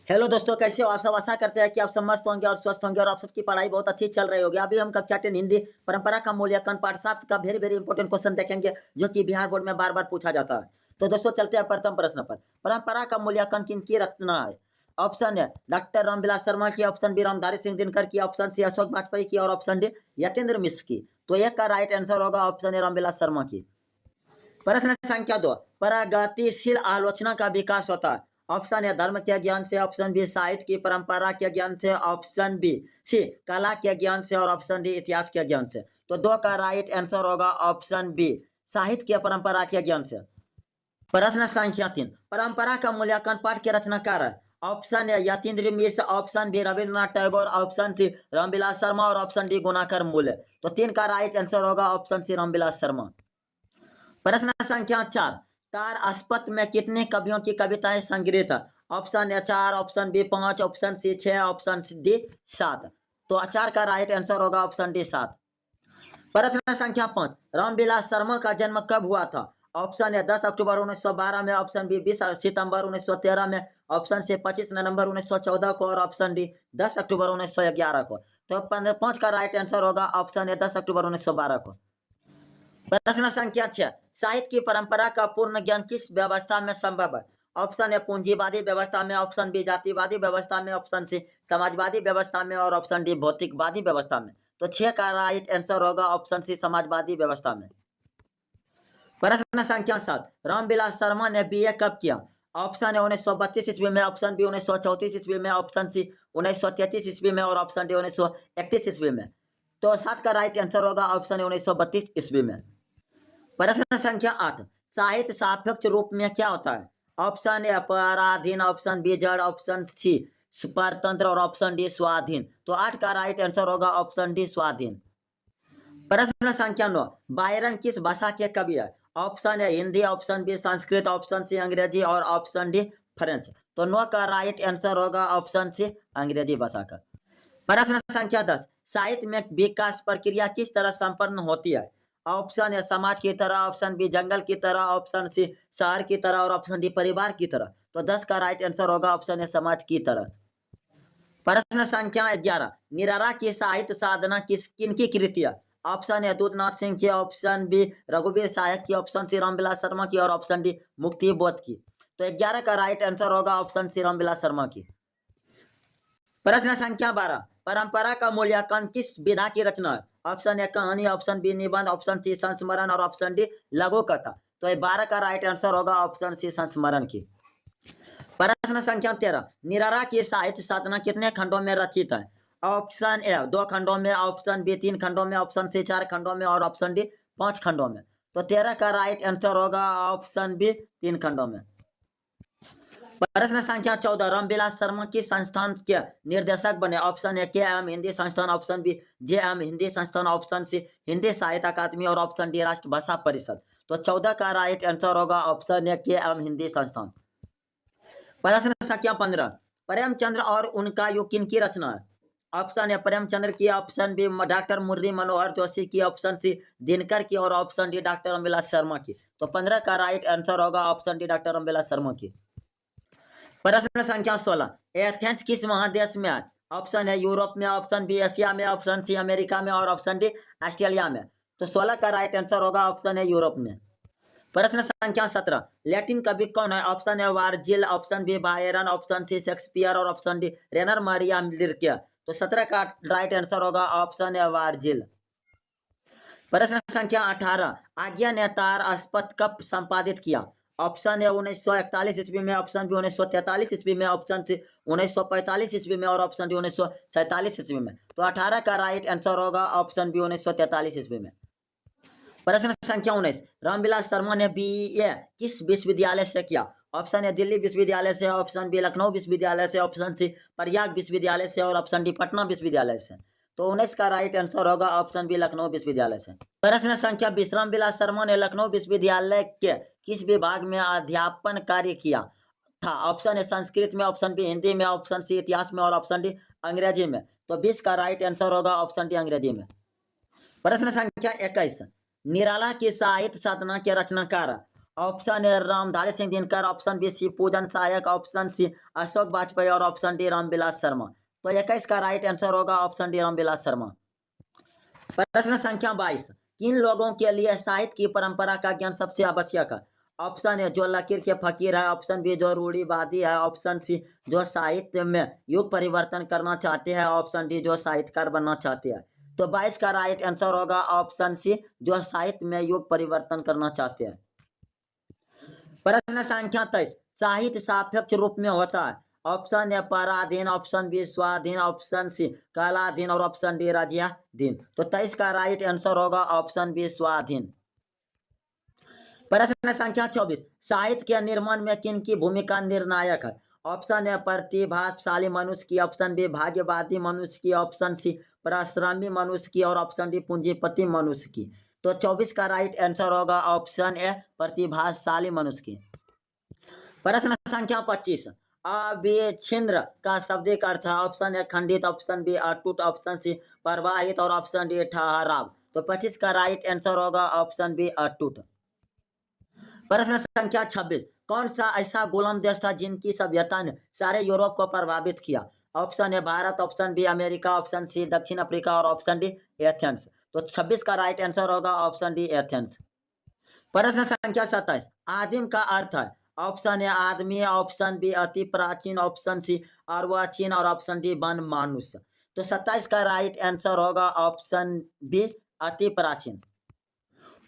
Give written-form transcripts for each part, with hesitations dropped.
Hello दोस्तों, कैसे हो आप सब। आशा करते हैं कि आप सब मस्त होंगे और स्वस्थ होंगे और आप सबकी पढ़ाई बहुत अच्छी चल रही होगी। अभी हम कक्षा 10 हिंदी परंपरा का मूल्यांकन पाठ 7 का वेरी वेरी इंपॉर्टेंट क्वेश्चन देखेंगे, जो कि बिहार बोर्ड में बार बार पूछा जाता है। तो दोस्तों चलते हैं प्रथम प्रश्न पर। परंपरा का मूल्यांकन किन की रचना है? ऑप्शन है डॉक्टर रामविलास शर्मा की, ऑप्शन बी रामधारी सिंह दिनकर की, ऑप्शन सी अशोक वाजपेयी की और ऑप्शन डी यतेंद्र मिश्र की। तो एक का राइट आंसर होगा ऑप्शन ए रामविलास शर्मा की। प्रश्न संख्या 2, प्रगतिशील आलोचना का विकास होता है। ऑप्शन ए धर्म के ज्ञान से, ऑप्शन बी साहित्य की परंपरा के ज्ञान से, ऑप्शन बी सी कला के ज्ञान से और ऑप्शन डी इतिहास के ज्ञान से। तो दो का राइट आंसर होगा ऑप्शन बी साहित्य के परंपरा के ज्ञान से। प्रश्न संख्या 3, परंपरा का मूल्यांकन पाठ के रचनाकार है। Option A Yatindra Mishra, option B Rabindranath Tagore, option C Ramvilas Sharma और ऑप्शन डी गुणाकर मूल्य। तो 3 का राइट आंसर होगा ऑप्शन सी रामविलास शर्मा। प्रश्न संख्या 4, तार अस्पत में कितने कवियों की कविताएं संग्रहित है? Option A 4, option B 5, option C 6, option D 7। तो 4 का राइट आंसर होगा ऑप्शन डी 7। प्रश्न संख्या 5, रामविलास शर्मा का जन्म कब हुआ था? ऑप्शन ए 10 अक्टूबर 1912 में, ऑप्शन बी 20 सितंबर 1913 में, ऑप्शन सी 25 नवंबर 1914 को और ऑप्शन डी 10 अक्टूबर 1911 को। तो 5 का राइट आंसर होगा ऑप्शन ए 10 अक्टूबर 1912 को। प्रश्न संख्या 6, साहित्य की परंपरा का पूर्ण ज्ञान किस व्यवस्था में संभव है? ऑप्शन ए पूंजीवादी व्यवस्था में, ऑप्शन बी जातिवादी व्यवस्था में, ऑप्शन सी समाजवादी व्यवस्था में और ऑप्शन डी भौतिकवादी व्यवस्था में। तो 6 का राइट आंसर होगा ऑप्शन सी समाजवादी व्यवस्था में। प्रश्न संख्या 7, रामविलास शर्मा ने बीए कब किया? ऑप्शन ए 1932 ईस्वी में, ऑप्शन बी 1934 ईस्वी में, ऑप्शन सी 1933 ईस्वी में और ऑप्शन डी 1931 ईस्वी में। तो 7 का राइट आंसर होगा ऑप्शन ए 1932 ईस्वी में। प्रश्न संख्या 8, साहित्य सापेक्ष रूप में क्या होता है? ऑप्शन ए पराधीन, ऑप्शन बी जड़, ऑप्शन सी परतंत्र और ऑप्शन डी स्वाधीन। तो 8 का राइट आंसर होगा ऑप्शन डी स्वाधीन। प्रश्न संख्या 9, बायरन किस भाषा के कवि है? Option A Hindi, option B Sanskrit, option C Angrezi और ऑप्शन डी फ्रेंच। तो 9 का राइट आंसर होगा ऑप्शन सी अंग्रेजी भाषा का। प्रश्न संख्या 10, साहित्य में विकास प्रक्रिया किस तरह संपन्न होती है? ऑप्शन ए समाज की तरह, ऑप्शन बी जंगल की तरह, ऑप्शन सी शहर की तरह और ऑप्शन डी परिवार की तरह। तो 10 का राइट आंसर होगा ऑप्शन ए समाज की तरह। प्रश्न संख्या 11, निराला की साहित्य साधना किनकी कृति है? ऑप्शन ए दूधनाथ सिंह की, ऑप्शन बी रघुवीर सहायक की, ऑप्शन सी रामविलास शर्मा की और ऑप्शन डी मुक्ति बोध की। तो 11 का राइट आंसर होगा ऑप्शन सी रामविलास शर्मा की। प्रश्न संख्या 12, परंपरा का मूल्यांकन किस विधा की रचना है? ऑप्शन ए कहानी, ऑप्शन बी निबंध, ऑप्शन सी संस्मरण और ऑप्शन डी लघु कथा। तो ये 12 का राइट आंसर होगा ऑप्शन सी संस्मरण की। प्रश्न संख्या 13, निराला की साहित्य साधना कितने खंडों में रचित है? ऑप्शन ए 2 खंडों में, ऑप्शन बी 3 खंडों में, ऑप्शन सी 4 खंडों में और ऑप्शन डी 5 खंडों में। तो 13 का राइट आंसर होगा ऑप्शन बी 3 खंडों में। प्रश्न संख्या 14, रामविलास शर्मा की संस्थान के निर्देशक बने? ऑप्शन ए के M Hindi Sansthan, option B J M Hindi Sansthan, option सी हिंदी साहित्य अकादमी और ऑप्शन डी राष्ट्रभाषा परिषद। तो 14 का राइट आंसर होगा ऑप्शन ए के एम हिंदी संस्थान। प्रश्न संख्या 15, प्रेमचंद्र और उनका युग किनकी रचना है? ऑप्शन ए प्रेमचंद्र की, option B doctor Murli Manohar Joshi की, ऑप्शन सी दिनकर की और option D doctor Ramvilas Sharma की। तो 15 का राइट आंसर होगा option D doctor Ramvilas Sharma की। प्रश्न संख्या 16, एथेंस किस महादेश में है? ऑप्शन है यूरोप में, ऑप्शन बी एशिया में, ऑप्शन सी अमेरिका में और ऑप्शन डी ऑस्ट्रेलिया में। तो 16 का राइट आंसर होगा ऑप्शन है यूरोप में। प्रश्न संख्या 17, लैटिन कवि कौन है? ऑप्शन है Virgil, option B Byron, option C Shakespeare और option D Rainer Maria Rilke. तो 17 का राइट आंसर होगा ऑप्शन है वार्जिल। प्रश्न संख्या 18, आज्ञा ने तार अस्पत कब संपादित किया? ऑप्शन है 1941 ईस्वी में, ऑप्शन बी 1943 ईस्वी में, ऑप्शन सी 1945 ईस्वी में और ऑप्शन डी 1947 ईस्वी में। तो 18 का राइट आंसर होगा ऑप्शन बी 1943 ईस्वी में। प्रश्न संख्या 19, रामविलास शर्मा ने बीए किस विश्वविद्यालय से किया? ऑप्शन ए दिल्ली विश्वविद्यालय से, ऑप्शन बी लखनऊ विश्वविद्यालय से, ऑप्शन सी प्रयाग विश्वविद्यालय से और ऑप्शन डी पटना विश्वविद्यालय से। तो 19 का राइट आंसर होगा ऑप्शन बी लखनऊ विश्वविद्यालय से। प्रश्न संख्या 20, रामविलास शर्मा ने लखनऊ विश्वविद्यालय के किस विभाग में अध्यापन कार्य किया था? ऑप्शन ए संस्कृत में, ऑप्शन बी हिंदी में, ऑप्शन सी इतिहास में और ऑप्शन डी अंग्रेजी में। तो 20 का राइट आंसर होगा ऑप्शन डी अंग्रेजी में। प्रश्न संख्या 21, निराला की साहित्य साधना के रचनाकार? Option A Ramdhari Singh Dinkar, option B Shivpujan Sahayak, option सी अशोक वाजपेयी और ऑप्शन डी रामविलास शर्मा। तो 21 का राइट आंसर होगा ऑप्शन डी रामविलास शर्मा। प्रश्न संख्या 22, किन लोगों के लिए साहित्य की परंपरा का ज्ञान सबसे आवश्यक है? ऑप्शन ए जो लकीर के फकीर है, ऑप्शन बी जो रूढ़िवादी है, ऑप्शन सी जो साहित्य में युग परिवर्तन करना चाहते हैं, ऑप्शन डी जो साहित्यकार बनना चाहते हैं। तो 22 का राइट आंसर होगा ऑप्शन सी जो साहित्य में युग परिवर्तन करना चाहते हैं। प्रश्न संख्या 23, साहित्य सापेक्ष रूप में होता है। ऑप्शन ए पराधीन, ऑप्शन बी स्वाधीन, ऑप्शन सी कालाधीन और ऑप्शन डी राज्याधीन। तो 23 का राइट आंसर होगा ऑप्शन बी स्वाधीन। प्रश्न संख्या 24, साहित्य के निर्माण में किन की भूमिका निर्णायक है? ऑप्शन ए प्रतिभाशाली मनुष्य की, ऑप्शन बी भाग्यवादी मनुष्य की, ऑप्शन सी परिश्रमी मनुष्य की और ऑप्शन डी पूंजीपति मनुष्य की। तो 24 का राइट आंसर होगा ऑप्शन ए प्रतिभाशाली मनुष्य की। प्रश्न संख्या 25, अविच्छिन्न का शाब्दिक अर्थ है। ऑप्शन ए खंडित, ऑप्शन बी अटूट, ऑप्शन सी प्रवाहित और ऑप्शन डी ठहराव। तो 25 का राइट आंसर होगा ऑप्शन बी अटूट। प्रश्न संख्या 26, कौन सा ऐसा गुलाम देश था जिनकी सभ्यता ने सारे यूरोप को प्रभावित किया? Option A Bharat, option B America, option C दक्षिण अफ्रीका और ऑप्शन डी एथेंस। तो 26 का राइट आंसर होगा ऑप्शन डी एथेंस। प्रश्न संख्या 27, आदिम का अर्थ है। ऑप्शन ए आदमी, ऑप्शन बी अति प्राचीन, ऑप्शन सी अर्वाचीन और ऑप्शन डी वन मनुष्य। तो 27 का राइट आंसर होगा ऑप्शन बी अति प्राचीन।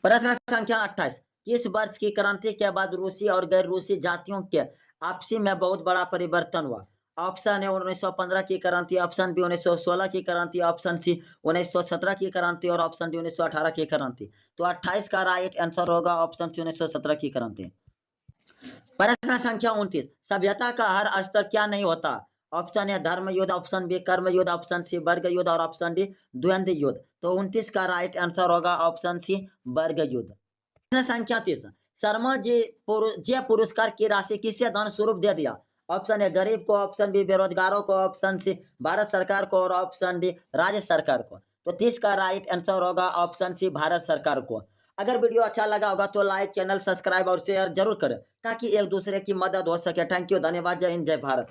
प्रश्न संख्या 28, किस वर्ष की क्रांति के बाद रूसी और गैर रूसी जातियों के आपसी में बहुत बड़ा परिवर्तन हुआ? ऑप्शन ए 1915 की क्रांति, ऑप्शन बी 1916 की क्रांति, ऑप्शन सी 1917 की क्रांति और ऑप्शन डी 1918 की क्रांति। तो 28 का राइट आंसर होगा ऑप्शन सी 1917 की क्रांति। प्रश्न संख्या 29, सभ्यता का हर स्तर क्या नहीं होता? ऑप्शन ए धर्म युद्ध, ऑप्शन बी कर्म युद्ध, ऑप्शन सी वर्ग युद्ध और ऑप्शन डी द्वंद्व युद्ध। तो 29 का राइट आंसर होगा ऑप्शन सी वर्ग युद्ध। प्रश्न संख्या 30, शर्मा जी जे पुरस्कार की राशि किसे दान स्वरूप दे दिया? ऑप्शन ए गरीब को, ऑप्शन बी बेरोजगारों को, ऑप्शन सी भारत सरकार को और ऑप्शन डी राज्य सरकार को। तो 30 का राइट आंसर होगा ऑप्शन सी भारत सरकार को। अगर वीडियो अच्छा लगा होगा तो लाइक, चैनल सब्सक्राइब और शेयर जरूर करें ताकि एक दूसरे की मदद हो सके। थैंक यू, धन्यवाद, जय हिंद, जय भारत।